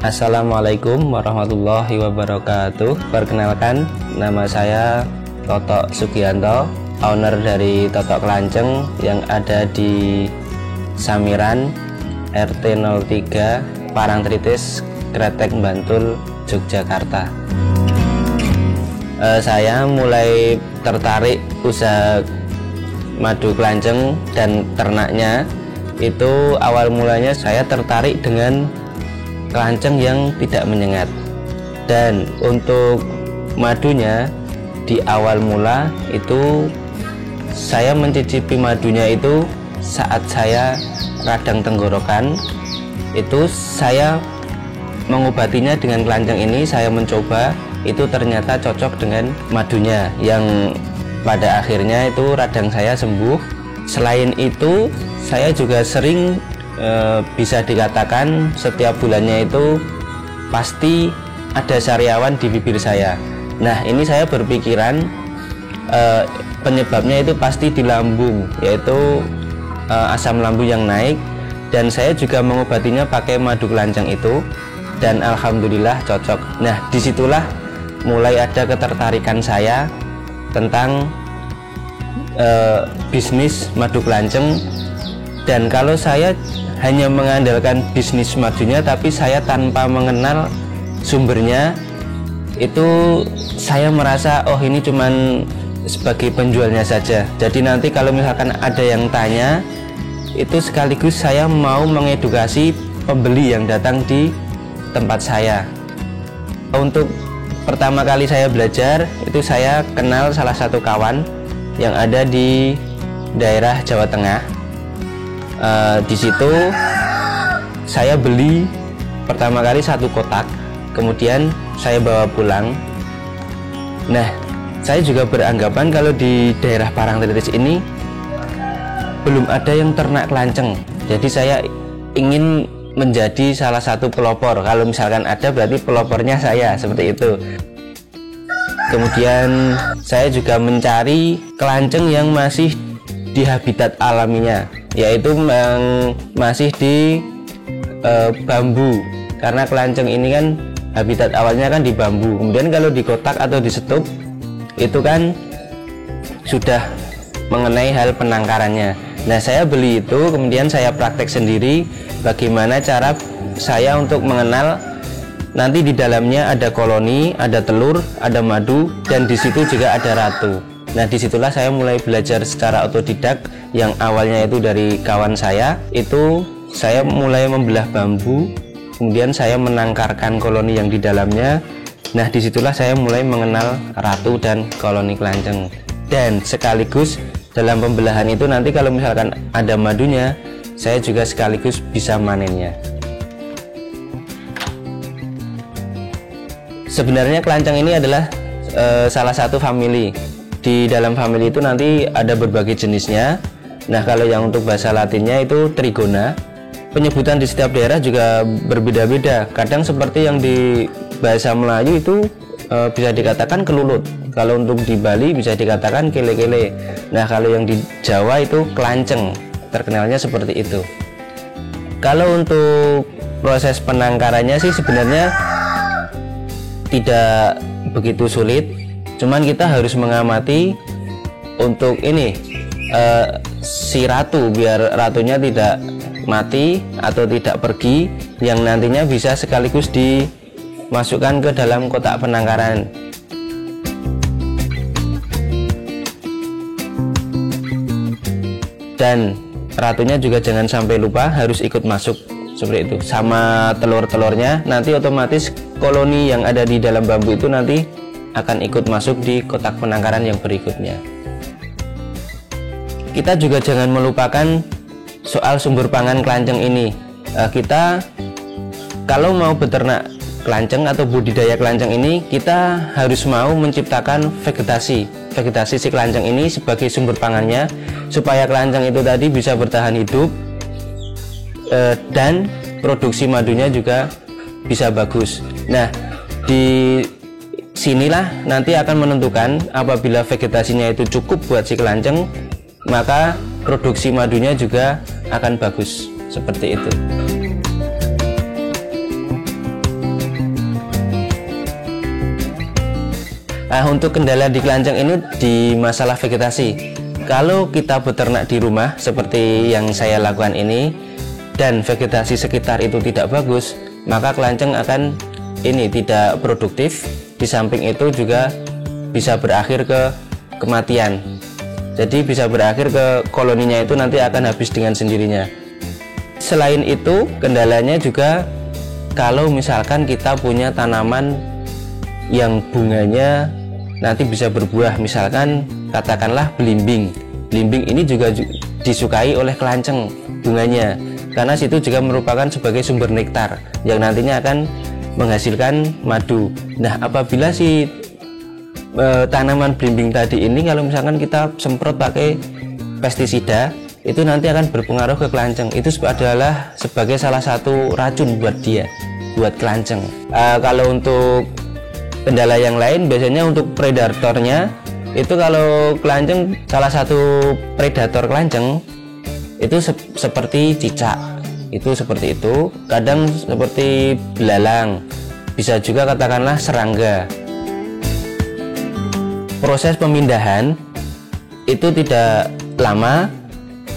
Assalamualaikum warahmatullahi wabarakatuh. Perkenalkan, nama saya Totok Sugianto, owner dari Totok Kelanceng yang ada di Samiran, RT 03, Parangtritis, Kretek, Bantul, Yogyakarta. Saya mulai tertarik usaha madu kelanceng dan ternaknya itu awal mulanya saya tertarik dengan kelanceng yang tidak menyengat, dan untuk madunya di awal mula itu saya mencicipi madunya itu saat saya radang tenggorokan. Itu saya mengobatinya dengan kelanceng ini, saya mencoba, itu ternyata cocok dengan madunya yang pada akhirnya itu radang saya sembuh. Selain itu saya juga sering bisa dikatakan setiap bulannya itu pasti ada sariawan di bibir saya. Nah, ini saya berpikiran penyebabnya itu pasti di lambung, yaitu asam lambung yang naik, dan saya juga mengobatinya pakai madu kelanceng itu, dan alhamdulillah cocok. Nah, disitulah mulai ada ketertarikan saya tentang bisnis madu kelanceng. Dan kalau saya hanya mengandalkan bisnis madunya tapi saya tanpa mengenal sumbernya, itu saya merasa oh ini cuman sebagai penjualnya saja. Jadi nanti kalau misalkan ada yang tanya, itu sekaligus saya mau mengedukasi pembeli yang datang di tempat saya. Untuk pertama kali saya belajar itu saya kenal salah satu kawan yang ada di daerah Jawa Tengah. Di situ saya beli pertama kali 1 kotak, kemudian saya bawa pulang. Nah, saya juga beranggapan kalau di daerah Parangtritis ini belum ada yang ternak kelanceng, jadi saya ingin menjadi salah satu pelopor. Kalau misalkan ada berarti pelopornya saya, seperti itu. Kemudian saya juga mencari kelanceng yang masih di habitat alaminya, yaitu yang masih di bambu, karena kelanceng ini kan habitat awalnya kan di bambu. Kemudian kalau di kotak atau di setup itu kan sudah mengenai hal penangkarannya. Nah, saya beli itu, kemudian saya praktek sendiri bagaimana cara saya untuk mengenal nanti di dalamnya ada koloni, ada telur, ada madu, dan di situ juga ada ratu. Nah, disitulah saya mulai belajar secara otodidak. Yang awalnya itu dari kawan saya, itu saya mulai membelah bambu, kemudian saya menangkarkan koloni yang di dalamnya. Nah, disitulah saya mulai mengenal ratu dan koloni kelanceng. Dan sekaligus dalam pembelahan itu nanti kalau misalkan ada madunya, saya juga sekaligus bisa manennya. Sebenarnya kelanceng ini adalah salah satu famili. Di dalam famili itu nanti ada berbagai jenisnya. Nah, kalau yang untuk bahasa latinnya itu Trigona. Penyebutan di setiap daerah juga berbeda-beda. Kadang seperti yang di bahasa Melayu itu bisa dikatakan kelulut. Kalau untuk di Bali bisa dikatakan kele-kele. Nah, kalau yang di Jawa itu kelanceng. Terkenalnya seperti itu. Kalau untuk proses penangkarannya sih sebenarnya tidak begitu sulit. Cuman kita harus mengamati untuk ini si ratu, biar ratunya tidak mati atau tidak pergi, yang nantinya bisa sekaligus dimasukkan ke dalam kotak penangkaran. Dan ratunya juga jangan sampai lupa harus ikut masuk seperti itu, sama telur-telurnya. Nanti otomatis koloni yang ada di dalam bambu itu nanti akan ikut masuk di kotak penangkaran yang berikutnya. Kita juga jangan melupakan soal sumber pangan kelanceng ini. Kita kalau mau beternak kelanceng atau budidaya kelanceng ini, kita harus mau menciptakan vegetasi si kelanceng ini sebagai sumber pangannya, supaya kelanceng itu tadi bisa bertahan hidup dan produksi madunya juga bisa bagus. Nah, di sinilah nanti akan menentukan apabila vegetasinya itu cukup buat si kelanceng, maka produksi madunya juga akan bagus, seperti itu. Nah, untuk kendala di kelanceng ini di masalah vegetasi. Kalau kita beternak di rumah seperti yang saya lakukan ini dan vegetasi sekitar itu tidak bagus, maka kelanceng akan tidak produktif. Di samping itu juga bisa berakhir ke kematian. Jadi bisa berakhir ke koloninya itu nanti akan habis dengan sendirinya. Selain itu, kendalanya juga kalau misalkan kita punya tanaman yang bunganya nanti bisa berbuah, misalkan katakanlah belimbing. Belimbing ini juga disukai oleh kelanceng bunganya, karena situ juga merupakan sebagai sumber nektar yang nantinya akan menghasilkan madu. Nah, apabila si tanaman belimbing tadi ini kalau misalkan kita semprot pakai pestisida, itu nanti akan berpengaruh ke kelanceng. Itu adalah sebagai salah satu racun buat kelanceng. Kalau untuk kendala yang lain, biasanya untuk predatornya itu kalau kelanceng, salah satu predator kelanceng itu seperti cicak, itu seperti itu, kadang seperti belalang, bisa juga katakanlah serangga. Proses pemindahan itu tidak lama,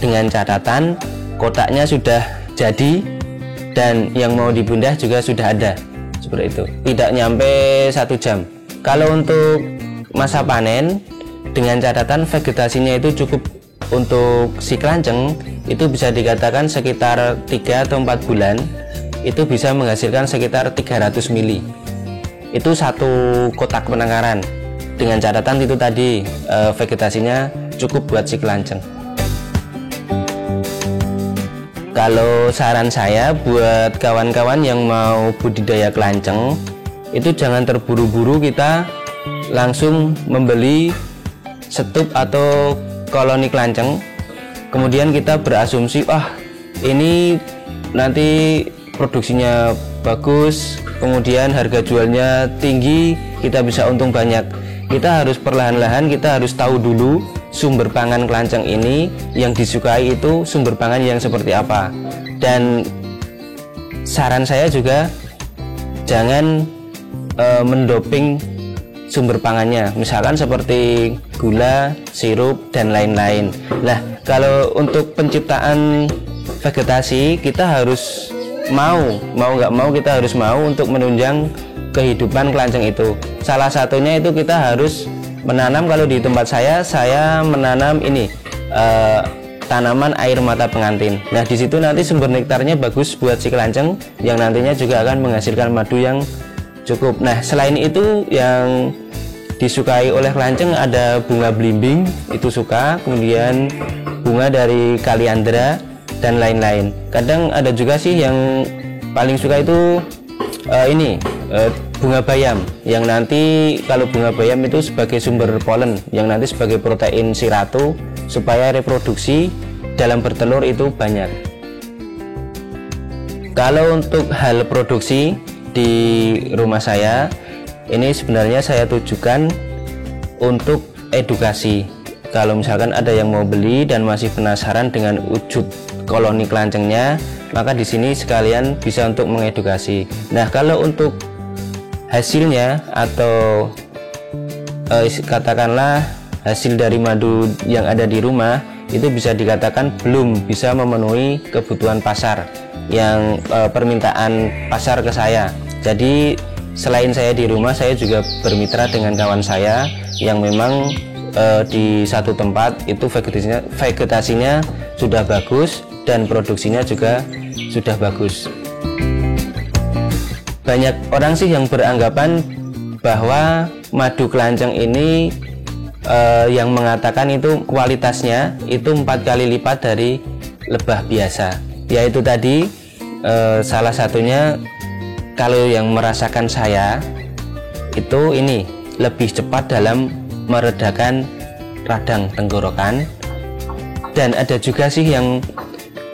dengan catatan kotaknya sudah jadi dan yang mau dipindah juga sudah ada. Seperti itu, tidak nyampe 1 jam. Kalau untuk masa panen, dengan catatan vegetasinya itu cukup untuk si kelanceng, itu bisa dikatakan sekitar 3 atau 4 bulan itu bisa menghasilkan sekitar 300 mili. Itu satu kotak penangkaran, dengan catatan itu tadi vegetasinya cukup buat si kelanceng. Kalau saran saya buat kawan-kawan yang mau budidaya kelanceng, itu jangan terburu-buru kita langsung membeli setup atau koloni kelanceng, kemudian kita berasumsi, ini nanti produksinya bagus, kemudian harga jualnya tinggi, kita bisa untung banyak. Kita harus perlahan-lahan, kita harus tahu dulu sumber pangan kelanceng ini yang disukai itu sumber pangan yang seperti apa. Dan saran saya juga jangan mendoping sumber pangannya, misalkan seperti gula, sirup, dan lain-lain. Nah, kalau untuk penciptaan vegetasi, kita harus mau nggak mau kita harus mau untuk menunjang kehidupan kelanceng itu. Salah satunya itu kita harus menanam. Kalau di tempat saya menanam tanaman air mata pengantin. Nah, di situ nanti sumber nektarnya bagus buat si kelanceng yang nantinya juga akan menghasilkan madu yang cukup. Nah, selain itu yang disukai oleh kelanceng ada bunga belimbing, itu suka, kemudian bunga dari kaliandra dan lain-lain. Kadang ada juga sih yang paling suka itu bunga bayam, yang nanti kalau bunga bayam itu sebagai sumber polen yang nanti sebagai protein si ratu supaya reproduksi dalam bertelur itu banyak. Kalau untuk hal produksi di rumah saya ini sebenarnya saya tujukan untuk edukasi. Kalau misalkan ada yang mau beli dan masih penasaran dengan wujud koloni kelancengnya, maka di sini sekalian bisa untuk mengedukasi. Nah, kalau untuk hasilnya atau katakanlah hasil dari madu yang ada di rumah itu bisa dikatakan belum bisa memenuhi kebutuhan pasar yang permintaan pasar ke saya. Jadi selain saya di rumah, saya juga bermitra dengan kawan saya yang memang di satu tempat itu vegetasinya sudah bagus dan produksinya juga sudah bagus. Banyak orang sih yang beranggapan bahwa madu kelanceng ini yang mengatakan itu kualitasnya itu 4 kali lipat dari lebah biasa. Yaitu tadi salah satunya, kalau yang merasakan saya itu ini lebih cepat dalam meredakan radang tenggorokan. Dan ada juga sih yang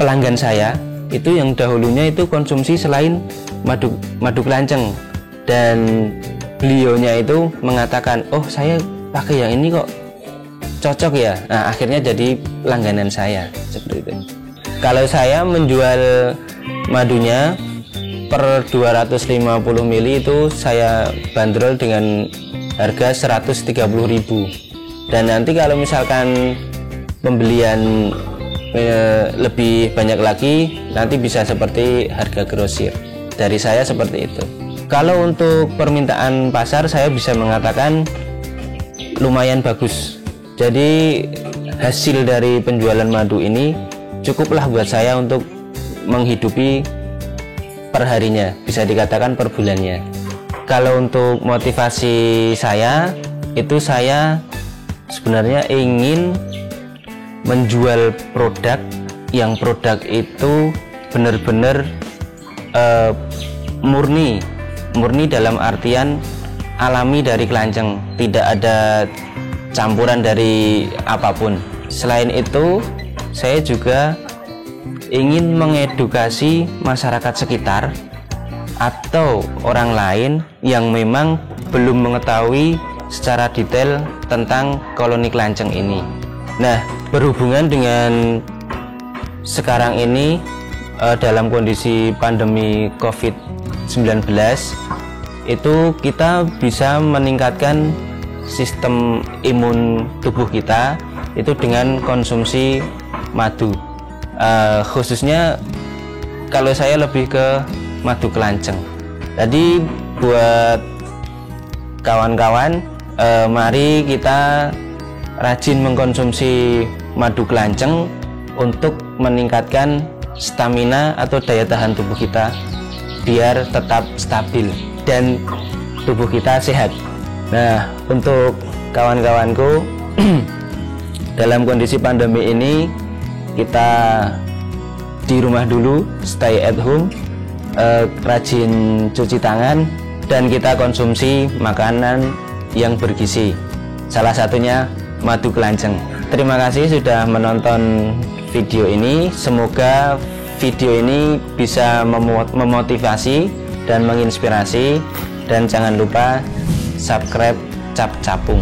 pelanggan saya itu yang dahulunya itu konsumsi selain madu kelanceng, dan beliaunya itu mengatakan, oh saya pakai yang ini kok cocok ya. Nah, akhirnya jadi langganan saya seperti itu. Kalau saya menjual madunya per 250 ml itu saya bandrol dengan harga 130.000. Dan nanti kalau misalkan pembelian lebih banyak lagi, nanti bisa seperti harga grosir. Dari saya seperti itu. Kalau untuk permintaan pasar, saya bisa mengatakan lumayan bagus. Jadi hasil dari penjualan madu ini cukuplah buat saya untuk menghidupi perharinya, bisa dikatakan per bulannya. Kalau untuk motivasi saya, itu saya sebenarnya ingin menjual produk yang produk itu benar-benar murni dalam artian alami dari kelanceng, tidak ada campuran dari apapun. Selain itu, saya juga ingin mengedukasi masyarakat sekitar atau orang lain yang memang belum mengetahui secara detail tentang koloni kelanceng ini. Nah, berhubungan dengan sekarang ini dalam kondisi pandemi COVID-19, itu kita bisa meningkatkan sistem imun tubuh kita itu dengan konsumsi madu. Khususnya kalau saya lebih ke madu kelanceng. Jadi buat kawan-kawan, mari kita rajin mengkonsumsi madu kelanceng untuk meningkatkan stamina atau daya tahan tubuh kita biar tetap stabil dan tubuh kita sehat. Nah, untuk kawan-kawanku dalam kondisi pandemi ini, kita di rumah dulu, stay at home, rajin cuci tangan, dan kita konsumsi makanan yang bergizi, salah satunya madu kelanceng. Terima kasih sudah menonton video ini. Semoga video ini bisa memotivasi dan menginspirasi, dan jangan lupa subscribe Cap Capung.